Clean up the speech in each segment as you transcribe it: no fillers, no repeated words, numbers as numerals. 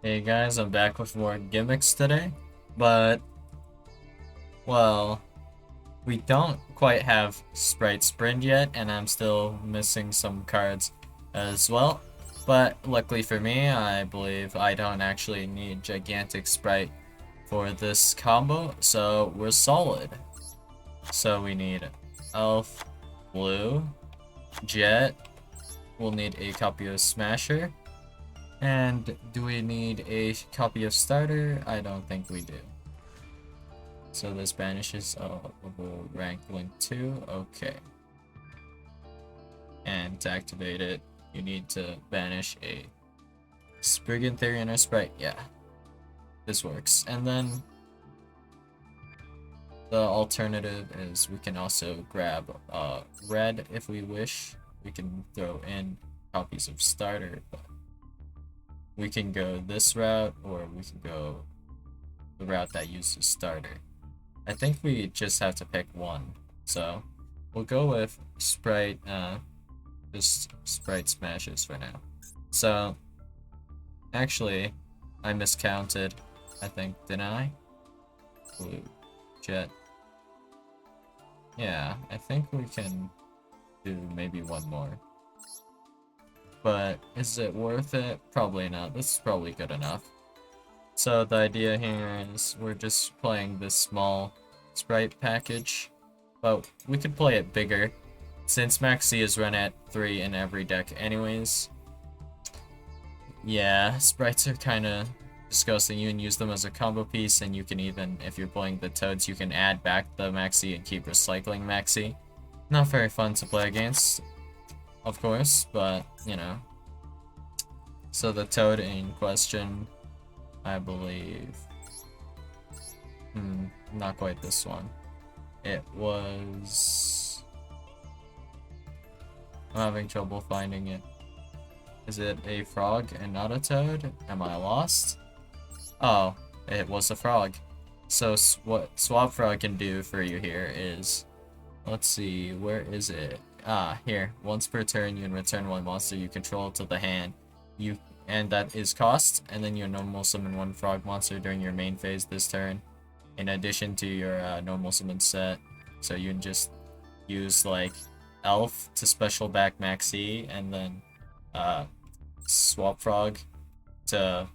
Hey guys, I'm back with more gimmicks today, but, well, we don't quite have Spright Sprint yet, and I'm still missing some cards as well. But luckily for me, I believe I don't actually need Gigantic Spright for this combo, so we're solid. So we need Elf, Blue, Jet, we'll need a copy of Smasher, and do we need a copy of Starter? I don't think we do. So this banishes a level rank link 2. Okay. And to activate it, you need to banish a Spriggan Therian or Spright. Yeah, this works. And then the alternative is we can also grab red if we wish. We can throw in copies of Starter, but we can go this route or we can go the route that uses Starter. I think we just have to pick one. So we'll go with Spright, just Spright Smashes for now. So actually, I miscounted, I think, didn't I? Blue, Jet. Yeah, I think we can do maybe one more. But is it worth it? Probably not. This is probably good enough. So the idea here is we're just playing this small Spright package, but we could play it bigger, since Maxi is run at 3 in every deck anyways. Yeah, Sprites are kinda disgusting. You can use them as a combo piece, and you can even, if you're playing the Toads, you can add back the Maxi and keep recycling Maxi. Not very fun to play against, of course, but, you know. So the Toad in question, I believe... not quite this one. It was... I'm having trouble finding it. Is it a frog and not a toad? Am I lost? Oh, it was a frog. So what Swap Frog can do for you here is... Let's see, where is it? Ah, here. Once per turn, you can return one monster you control to the hand. And that is cost, and then you normal summon one frog monster during your main phase this turn, in addition to your normal summon set. So you can just use like Elf to special back Maxi, and then Swap Frog to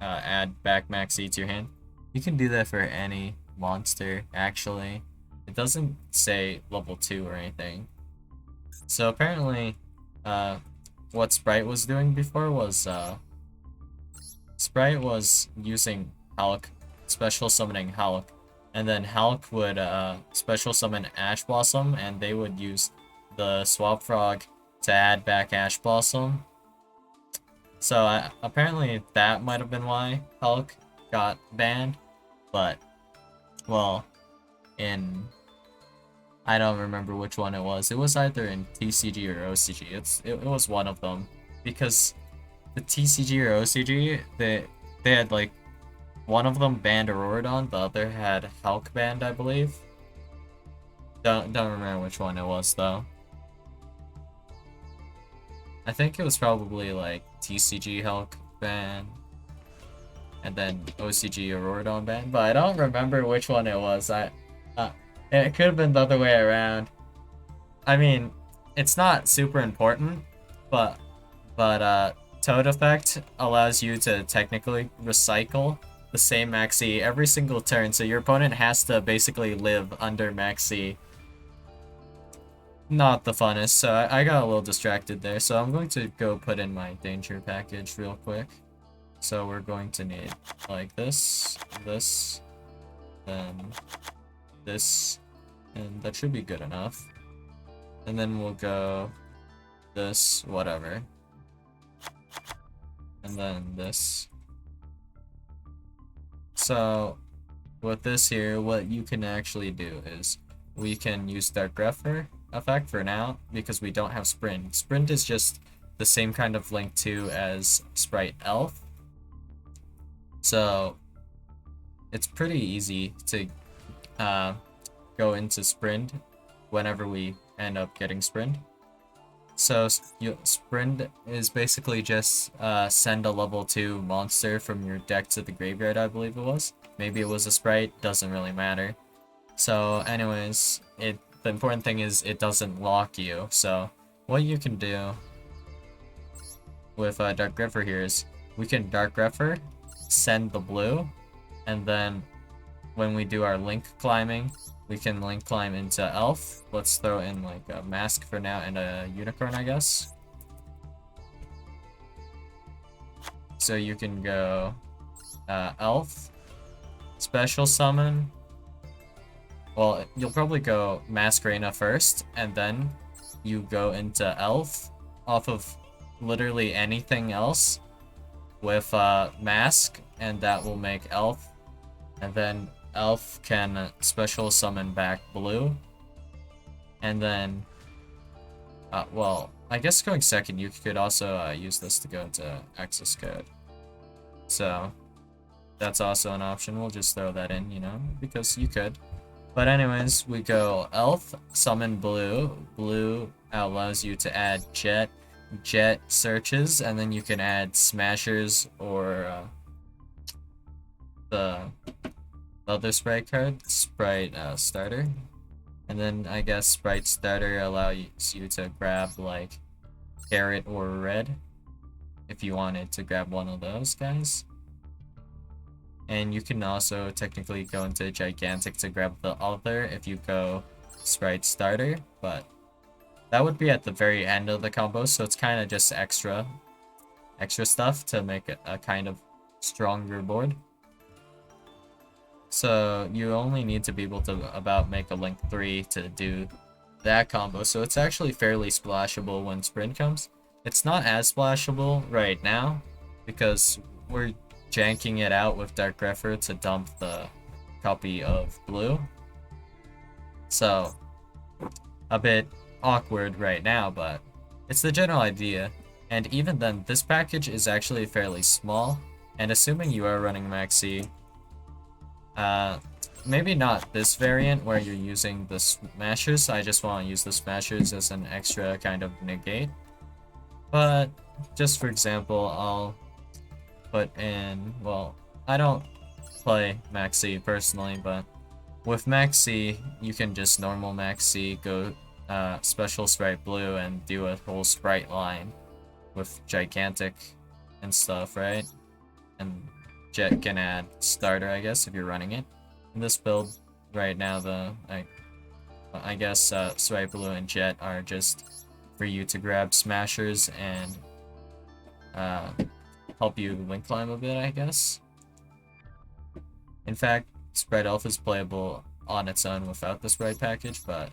add back Maxi to your hand. You can do that for any monster, actually. It doesn't say level 2 or anything. So apparently, what Spright was doing before was, Spright was using Hulk, special summoning Hulk, and then Hulk would special summon Ash Blossom, and they would use the Swap Frog to add back Ash Blossom. So apparently that might have been why Hulk got banned, but, well, I don't remember which one it was. It was either in TCG or OCG. It was one of them, because the TCG or OCG, they had like one of them banned Auroradon, the other had Hulk banned, I believe. Don't remember which one it was though. I think it was probably like TCG Hulk ban, and then OCG Auroradon ban, but I don't remember which one it was. It could have been the other way around. I mean, it's not super important, but Toad Effect allows you to technically recycle the same Maxi every single turn, so your opponent has to basically live under Maxi. Not the funnest, so I got a little distracted there, so I'm going to go put in my danger package real quick. So we're going to need like this, then this, and that should be good enough. And then we'll go this, whatever. And then this. So with this here, what you can actually do is we can use Dark Grepher effect for now, because we don't have Sprint. Sprint is just the same kind of link 2 as Spright Elf. So it's pretty easy to go into Sprint whenever we end up getting Sprint. So Sprint is basically just send a level 2 monster from your deck to the graveyard, I believe it was. Maybe it was a Spright, doesn't really matter. So anyways, the important thing is it doesn't lock you. So what you can do with Dark Griffer here is we can Dark Griffer, send the blue, and then when we do our link climbing, we can link climb into Elf. Let's throw in like a Mask for now and a Unicorn, I guess. So you can go Elf, Special Summon. Well, you'll probably go Masquerena first, and then you go into Elf off of literally anything else with Mask, and that will make Elf. And then Elf can special summon back blue. And then, well, I guess going second, you could also use this to go into access code. So, that's also an option. We'll just throw that in, you know, because you could. But anyways, we go Elf, summon blue. Blue allows you to add Jet. Jet searches, and then you can add Smashers or the other Spright card, Spright Starter. And then I guess Spright Starter allows you to grab like Carrot or Red if you wanted to grab one of those guys. And you can also technically go into Gigantic to grab the other if you go Spright Starter, but that would be at the very end of the combo, so it's kind of just extra stuff to make it a kind of stronger board. So you only need to be able to about make a Link 3 to do that combo, so it's actually fairly splashable when Sprint comes. It's not as splashable right now, because we're janking it out with Dark Griffer to dump the copy of blue. So, a bit awkward right now, but it's the general idea. And even then, this package is actually fairly small, and assuming you are running Maxi, maybe not this variant where you're using the Smashers. I just want to use the Smashers as an extra kind of negate. But just for example, I'll put in, well, I don't play Maxi personally, but with Maxi, you can just normal Maxi, go special Spright blue, and do a whole Spright line with Gigantic and stuff, right? And Jet can add Starter, I guess, if you're running it. In this build right now, I guess Spright blue and Jet are just for you to grab Smashers and help you link climb a bit, I guess. In fact, Spright Elf is playable on its own without the Spright package, but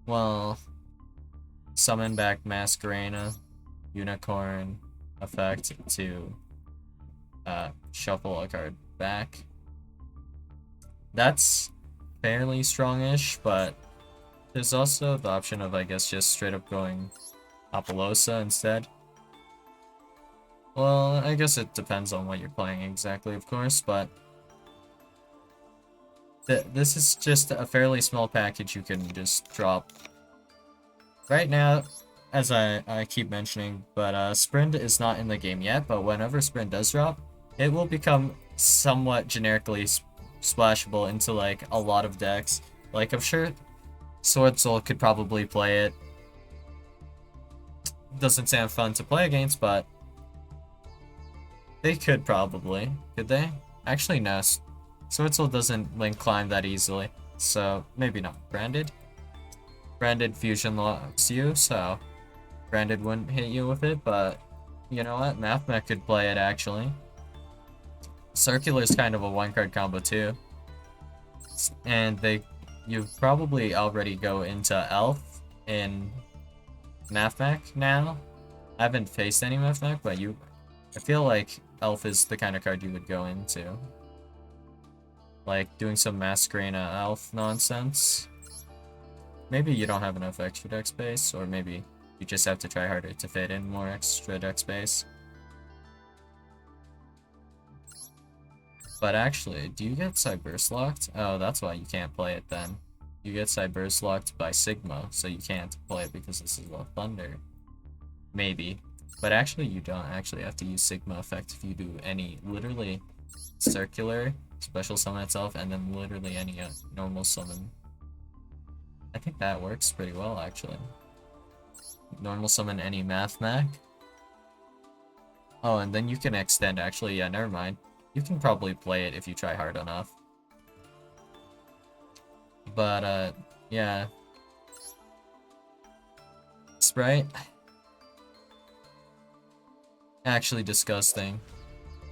well, summon back Masquerena, Unicorn effect to shuffle a card back. That's fairly strongish, but there's also the option of, I guess, just straight up going Apollosa instead. Well, I guess it depends on what you're playing exactly, of course, but this is just a fairly small package you can just drop. Right now, as I keep mentioning, but Sprint is not in the game yet, but whenever Sprint does drop, it will become somewhat generically splashable into like a lot of decks. Like, I'm sure Sword Soul could probably play it. Doesn't sound fun to play against, but they could probably. Could they? Actually, no. Sword Soul doesn't link climb that easily, so maybe not. Branded? Branded fusion locks you, so Branded wouldn't hit you with it, but you know what? Mathmech could play it, actually. Circular's kind of a one-card combo, too. And you probably already go into Elf in Mathmech now. I haven't faced any Mathmech, but I feel like Elf is the kind of card you would go into. Like, doing some Masquerena Elf nonsense. Maybe you don't have enough extra deck space, or maybe you just have to try harder to fit in more extra deck space. But actually, do you get Cyberse locked? Oh, that's why you can't play it then. you get Cyberse locked by Sigma, so you can't play it because this is a Thunder. Maybe. But actually, you don't actually have to use Sigma effect if you do any literally circular special summon itself, and then literally any normal summon. I think that works pretty well, actually. Normal summon any Math Mac. Oh, and then you can extend, actually, yeah, never mind. You can probably play it if you try hard enough. But, yeah. Spright. Actually disgusting.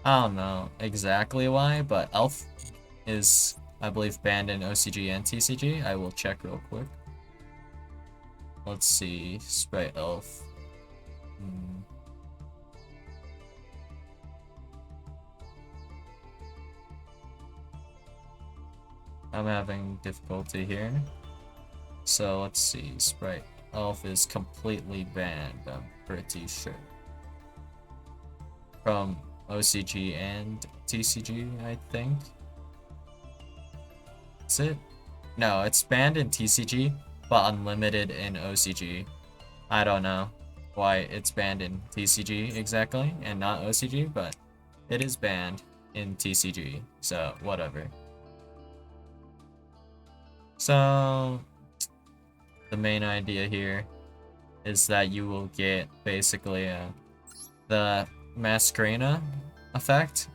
I don't know exactly why, but Elf is, I believe, banned in OCG and TCG. I will check real quick. Let's see. Spright Elf. I'm having difficulty here. So let's see. Spright Elf is completely banned, I'm pretty sure. From OCG and TCG, I think. Is it? No, it's banned in TCG, but unlimited in OCG. I don't know why it's banned in TCG exactly, and not OCG, but it is banned in TCG, so whatever. So, the main idea here is that you will get basically the Masquerena effect.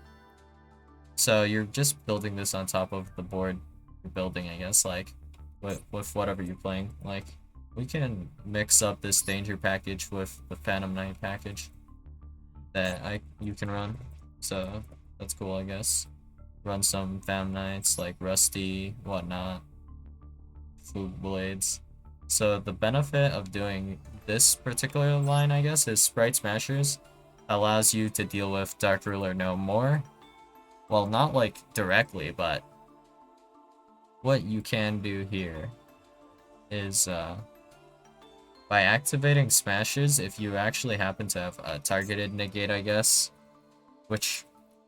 So you're just building this on top of the board you're building, I guess, like, with whatever you're playing. Like, we can mix up this Danger package with the Phantom Knight package that you can run. So, that's cool, I guess. Run some Phantom Knights, like Rusty, whatnot. Food Blades. So the benefit of doing this particular line, I guess, is Spright Smashers allows you to deal with Dark Ruler no more. Well, not like directly, but what you can do here is by activating Smashers, if you actually happen to have a targeted negate, I guess, which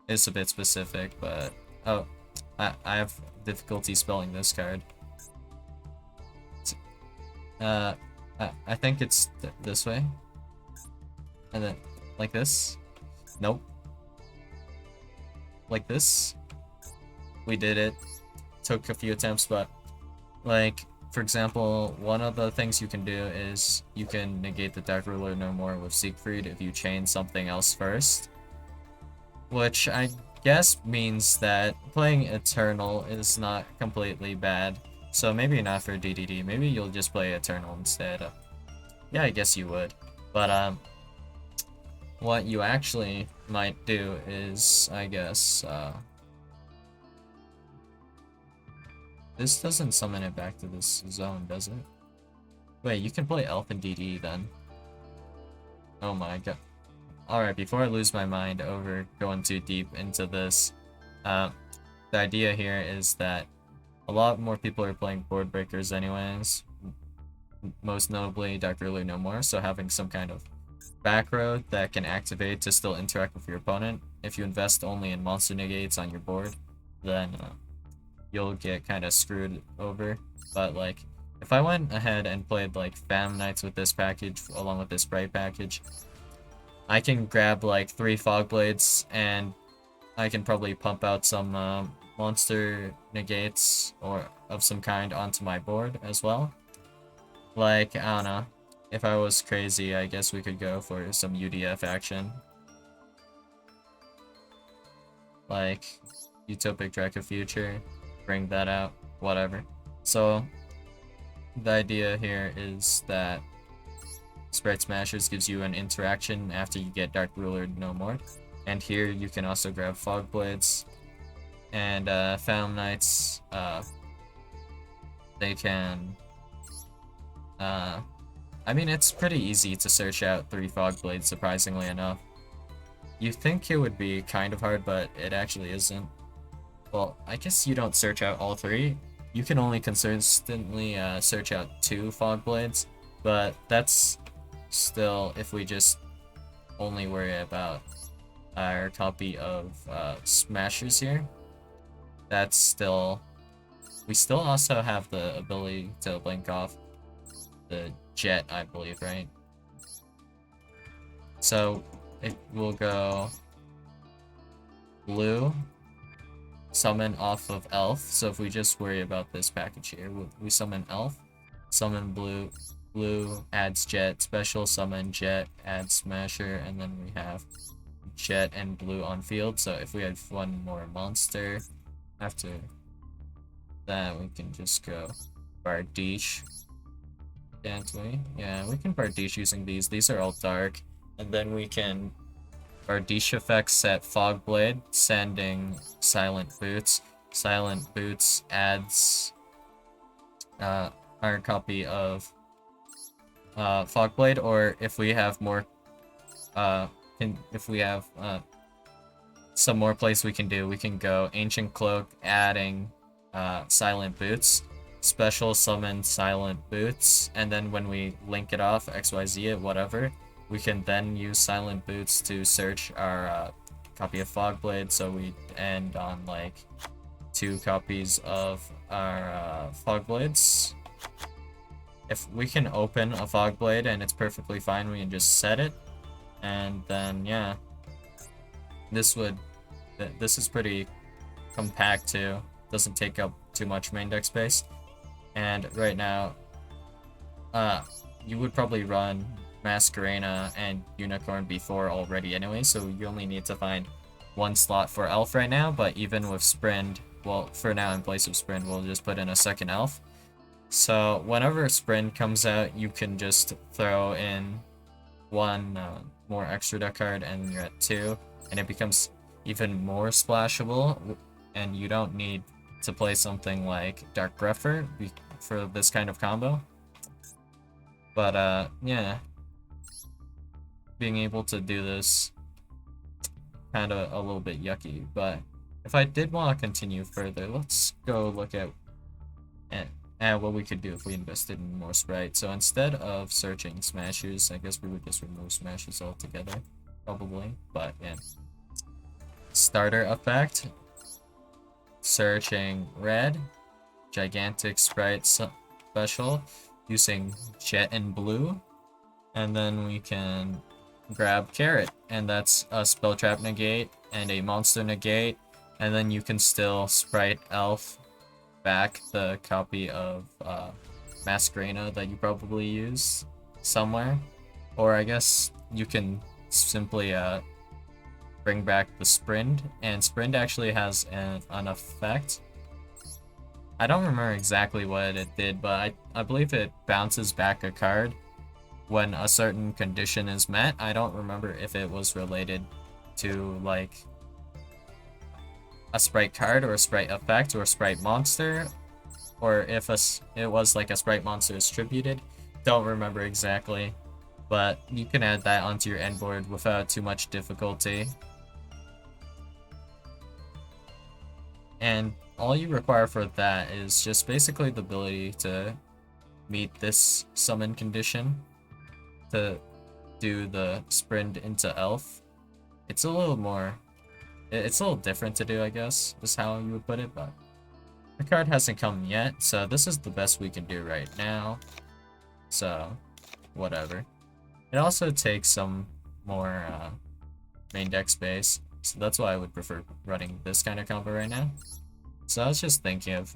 is a bit specific, but oh, I have difficulty spelling this card. I think it's this way. And then, like this. Nope. Like this. We did it. Took a few attempts, but, like, for example, one of the things you can do is you can negate the Dark Ruler no more with Siegfried if you chain something else first. Which I guess means that playing Eternal is not completely bad. So maybe not for DDD, maybe you'll just play Eternal instead. Yeah, I guess you would. But, what you actually might do is, I guess, this doesn't summon it back to this zone, does it? Wait, you can play Elf and DD then. Oh my god. Alright, before I lose my mind over going too deep into this, the idea here is that a lot more people are playing board breakers anyways, most notably Dark Ruler no more, so having some kind of back row that can activate to still interact with your opponent. If you invest only in monster negates on your board, then you'll get kind of screwed over. But like, if I went ahead and played like Phantom Knights with this package along with this Spright package, I can grab like 3 Fog Blades and I can probably pump out some monster negates or of some kind onto my board as well. Like, I don't know, if I was crazy, I guess we could go for some UDF action. Like, Utopic Track of Future, bring that out, whatever. So, the idea here is that Spright Smashers gives you an interaction after you get Dark Ruler no more. And here you can also grab Fog Blades. And Phantom Knights, they can... I mean, it's pretty easy to search out 3 Fog Blades, surprisingly enough. You think it would be kind of hard, but it actually isn't. Well, I guess you don't search out all 3. You can only consistently search out 2 Fog Blades, but that's still if we just only worry about our copy of Smashers here. That's still... We still also have the ability to blink off the jet, I believe, right? So it will go blue, summon off of elf. So if we just worry about this package here, we summon elf, summon blue, blue adds jet, special summon jet, adds smasher, and then we have jet and blue on field. So if we had one more monster after that, we can just go Bardiche, can't we? Yeah, we can Bardiche using these. These are all dark. And then we can Bardiche effect set Fog Blade, sending Silent Boots. Silent Boots adds our copy of Fog Blade, or if we have more if we have some more plays we can do, we can go Ancient Cloak, adding Silent Boots, special summon Silent Boots, and then when we link it off, XYZ it, whatever, we can then use Silent Boots to search our copy of Fogblade, so we end on like 2 copies of our Fogblades. If we can open a Fogblade and it's perfectly fine, we can just set it, and then yeah, this is pretty compact too, doesn't take up too much main deck space. And right now, you would probably run Masquerena and Unicorn before already anyway, so you only need to find 1 slot for Elf right now, but even with Sprint, well, for now in place of Sprint, we'll just put in a second Elf. So whenever Sprint comes out, you can just throw in 1 more extra deck card and you're at 2, and it becomes even more splashable, and you don't need to play something like Dark Greffer for this kind of combo. But yeah, being able to do this kind of a little bit yucky. But if I did want to continue further, let's go look at what we could do if we invested in more Spright. So instead of searching Smashes, I guess we would just remove Smashes altogether, probably. But yeah, starter effect, searching red, gigantic Spright special, using jet and blue, and then we can grab Carrot, and that's a spell trap negate and a monster negate, and then you can still Spright Elf back the copy of Masquerena that you probably use somewhere, or I guess you can simply bring back the Sprint, and Sprint actually has an effect. I don't remember exactly what it did, but I believe it bounces back a card when a certain condition is met. I don't remember if it was related to like a Spright card or a Spright effect or a Spright monster, or if it was like a Spright monster is tributed. Don't remember exactly, but you can add that onto your end board without too much difficulty. And all you require for that is just basically the ability to meet this summon condition to do the Sprint into Elf. It's a little different to do, I guess, is how you would put it, but the card hasn't come yet, so this is the best we can do right now. So, whatever. It also takes some more main deck space, so that's why I would prefer running this kind of combo right now. So I was just thinking of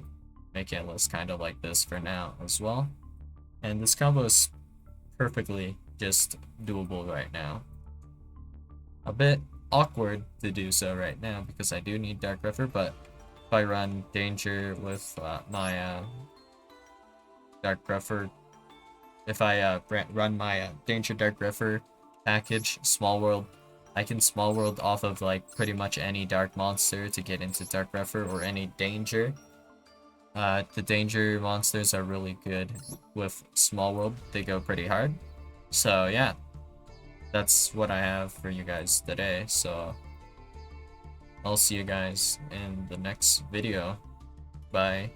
making a list kind of like this for now as well. And this combo is perfectly just doable right now. A bit awkward to do so right now because I do need Dark Greffer, but if I run Danger with my Dark Greffer, if I run my Danger Dark Greffer package, Small World, I can Small World off of like pretty much any dark monster to get into Dark Greffer or any Danger. The Danger monsters are really good with Small World, they go pretty hard. So yeah, that's what I have for you guys today, so I'll see you guys in the next video. Bye.